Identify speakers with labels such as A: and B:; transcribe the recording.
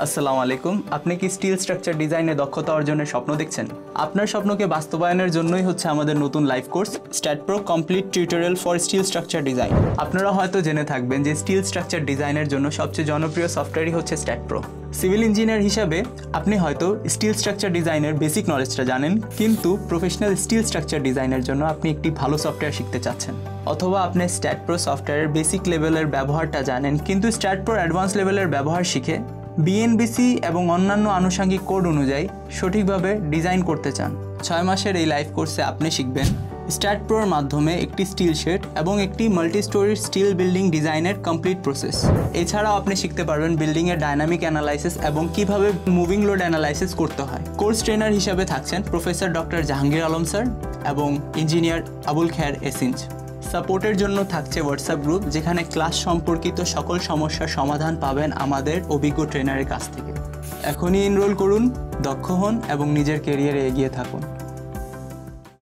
A: আসসালামু আলাইকুম। আপনি কি স্টিল স্ট্রাকচার ডিজাইনে দক্ষতা অর্জনের স্বপ্ন দেখছেন? আপনার স্বপ্নকে বাস্তবায়নের জন্যই হচ্ছে আমাদের নতুন live course STAAD Pro complete tutorial for steel structure design. আপনারা হয়তো জেনে থাকবেন যে স্টিল স্ট্রাকচার ডিজাইনের জন্য সবচেয়ে জনপ্রিয় সফটওয়্যারই হচ্ছে স্ট্যাটপ্রো। সিভিল ইঞ্জিনিয়ার হিসাবে আপনি হয়তো স্টিল স্ট্রাকচার ডিজাইনের বেসিক নলেজটা জানেন, কিন্তু প্রফেশনাল স্টিল স্ট্রাকচার ডিজাইনের জন্য আপনি একটি ভালো সফটওয়্যার শিখতে চাচ্ছেন। অথবা আপনি স্ট্যাটপ্রো সফটওয়্যারের বেসিক লেভেলের ব্যবহারটা জানেন, কিন্তু স্ট্যাটপ্রোর অ্যাডভান্স লেভেলের ব্যবহার শিখে বিএনবিসি এবং অন্যান্য আনুষঙ্গিক কোড অনুযায়ী সঠিকভাবে ডিজাইন করতে চান। 6 মাসের এই লাইভ কোর্সে আপনি শিখবেন স্ট্যাটপ্রোর মাধ্যমে একটি স্টিল শেড এবং একটি মাল্টি স্টোরির স্টিল বিল্ডিং ডিজাইনের কমপ্লিট প্রসেস। এছাড়াও আপনি শিখতে পারবেন বিল্ডিংয়ের ডাইনামিক অ্যানালাইসিস এবং কিভাবে মুভিং লোড অ্যানালাইসিস করতে হয়। কোর্স ট্রেনার হিসেবে থাকছেন professor doctor Jahangir Alam sir এবং ইঞ্জিনিয়ার আবুল খায়ের এসিঞ্জ। সাপোর্টের জন্য থাকছে হোয়াটসঅ্যাপ গ্রুপ, যেখানে ক্লাস সম্পর্কিত সকল সমস্যার সমাধান পাবেন আমাদের অভিজ্ঞ ট্রেনারের কাছ থেকে। এখনই এনরোল করুন, দক্ষ হন এবং নিজের ক্যারিয়ারে এগিয়ে থাকুন।